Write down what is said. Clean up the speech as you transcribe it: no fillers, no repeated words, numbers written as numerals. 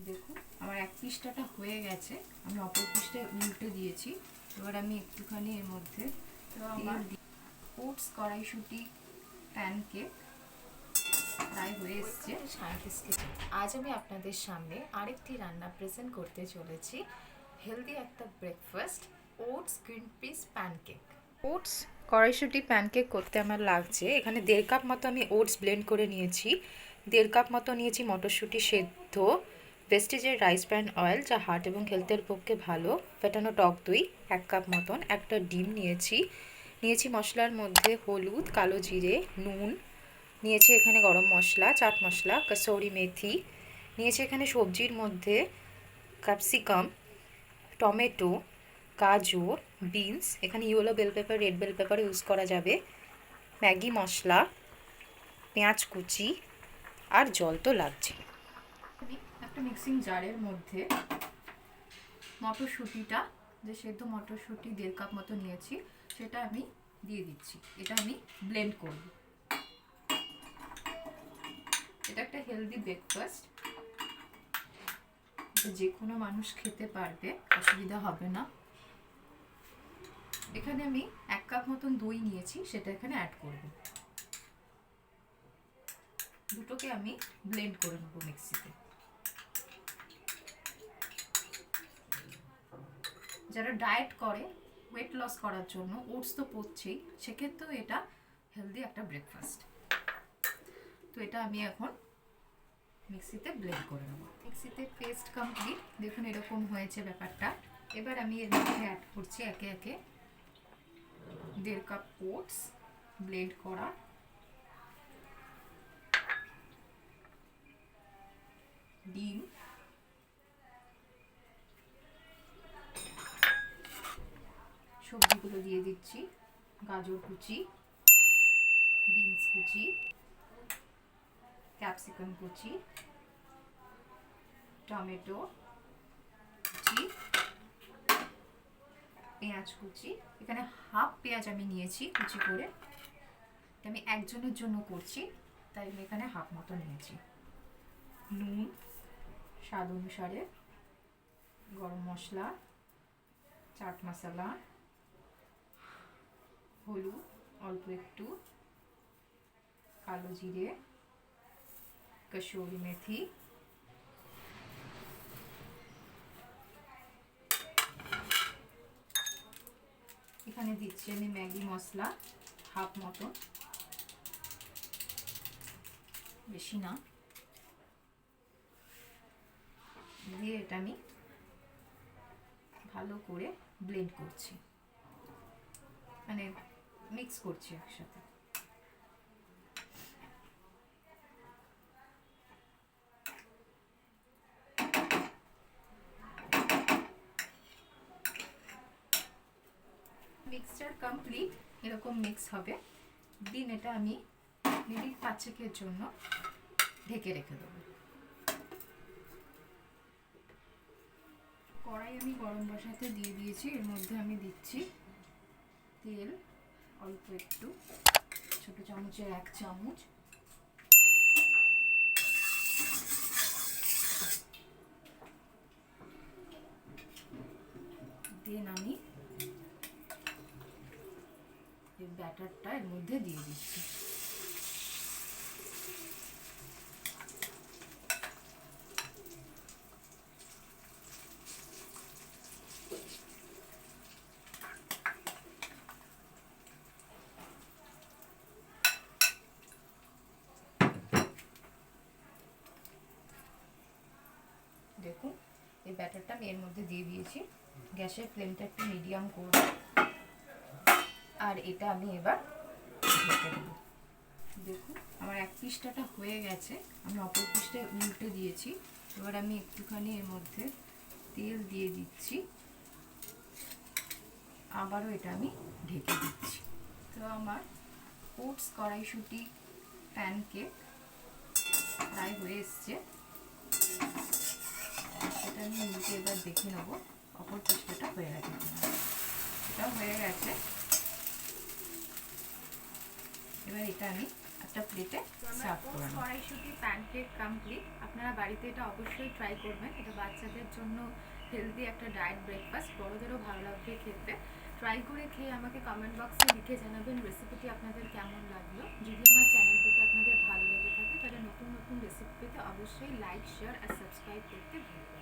দেখুন আমার এক পিসটা হয়ে গেছে, আমি অপর পিসটা উল্টে দিয়েছি। এবার আমি একটুখানি এর মধ্যে আমার ওটস কড়াইশুঁটি প্যানকেক প্রায় হয়ে এসছে। Scientist kitchen. আজ আমি আপনাদের সামনে আরেকটি রান্না প্রেজেন্ট করতে চলেছি, হেলদি একটা breakfast, oats green peas pancake. Oats কড়াইশুঁটি প্যানকেক করতে আমার লাগছে এখানে 1.5 কাপ মতো আমি ওটস ব্লেন্ড করে নিয়েছি, 1.5 কাপ মতো নিয়েছি মটরশুঁটি সেদ্ধ, ভেস্টিজের রাইস ব্র্যান অয়েল যা হার্ট এবং হেলথের পক্ষে ভালো, ফেটানো টক দই 1 কাপ মতন, একটা ডিম নিয়েছি, মশলার মধ্যে হলুদ, কালো জিরে, নুন, নিয়েছি এখানে গরম মশলা, চাট মশলা, কসুরি মেথি, নিয়েছি এখানে সবজির মধ্যে ক্যাপসিকাম, টমেটো, গাজর, বিনস, এখানে yellow bell pepper, red bell pepper use করা যাবে, ম্যাগি মশলা, পেঁয়াজ কুচি আর জল তো লাগছে। আমি একটা মিক্সিং জারের মধ্যে মটরশুঁটিটা, যে সেদ্ধ মটরশুঁটি 1.5 কাপ মতো নিয়েছি সেটা আমি দিয়ে দিচ্ছি। এটা আমি ব্লেন্ড করব। এটা একটা হেলদি ব্রেকফাস্ট, যে কোনো মানুষ খেতে পারবে, অসুবিধা হবে না। এখানে আমি 1 কাপ মতন দই নিয়েছি, সেটা এখানে অ্যাড করব। দুটোকে আমি ব্লেন্ড করে নেব মিক্সিতে। যারা ডায়েট করে, ওয়েট লস করার জন্য, ওটস তো পড়ছেই, সেক্ষেত্রেও এটা হেলদি একটা ব্রেকফাস্ট। তো এটা আমি এখন মিক্সিতে ব্লেন্ড করে নেব। মিক্সিতে পেস্ট কমপ্লিট, দেখুন এরকম হয়েছে ব্যাপারটা। এবার আমি এর মধ্যে অ্যাড করছি একে একে 1.5 কাপ ওটস ব্লেন্ড করা, ডিম, সবজিগুলো দিয়ে দিচ্ছি, গাজর কুচি, বিনস কুচি, ক্যাপসিকাম কুচি, টমেটো কুচি, পেঁয়াজ কুচি। এখানে হাফ পেঁয়াজ আমি নিয়েছি কুচি করে, আমি একজনের জন্য করছি তাই আমি এখানে হাফ মতো নিয়েছি। নুন স্বাদ অনুসারে, গরম মশলা, চাট মশলা, হলুদ অল্প একটু, কালো জিরে, কসুরি মেথি, এখানে দিচ্ছি আমি ম্যাগি মশলা হাফ মতো, বেশি না, দিয়ে এটা আমি ভালো করে ব্লেন্ড করছি, মানে মিক্স করছি একসাথে। মিক্সচার কমপ্লিট, এরকম মিক্স হবে। দিন এটা আমি মিনিট 5-6 জন্য ঢেকে রেখে দেবো। কড়াই আমি গরম বসাতে দিয়ে দিয়েছি, এর মধ্যে আমি দিচ্ছি তেল অল্প একটু, ছোট চামচের 1 চামচ, দেন আমি এই ব্যাটারটা এর মধ্যে দিয়ে দিচ্ছি। দেখুন এই ব্যাটারটা আমি এর মধ্যে দিয়ে দিয়েছি, গ্যাসের ফ্লেমটা একটু মিডিয়াম করব, আর এটা আমি এবার ঢেকে দেব। দেখুন আমার এক পিসটা হয়ে গেছে, আমি অপর পিসটা উল্টে দিয়েছি। এবার আমি একটুখানি এর মধ্যে তেল দিয়ে দিচ্ছি, আবারও এটা আমি ঢেকে দিচ্ছি। তো আমার ওটস কড়াইশুঁটি প্যানকেক প্রায় হয়ে এসছে, এটা আমি উল্টে এবার দেখে নেবো অপর পিসটা হয়ে গেছে কিনা। এটাও হয়ে গেছে, এবার এটা আমি একটা প্লেটে সার্ভ করে নেব। কড়াইশুঁটি প্যানকেক কমপ্লিট। আপনারা বাড়িতে এটা অবশ্যই ট্রাই করবেন। এটা বাচ্চাদের জন্য হেলদি একটা ডায়েট ব্রেকফাস্ট, বড়োদেরও ভালো লাগবে খেতে। ট্রাই করে খেয়ে আমাকে কমেন্ট বক্সে লিখে জানাবেন রেসিপিটি আপনাদের কেমন লাগলো। যদি আমার চ্যানেলটিকে আপনাদের ভালো লেগে থাকে তাহলে নতুন নতুন রেসিপি পেতে অবশ্যই লাইক, শেয়ার আর সাবস্ক্রাইব করতে ভুলবেন না।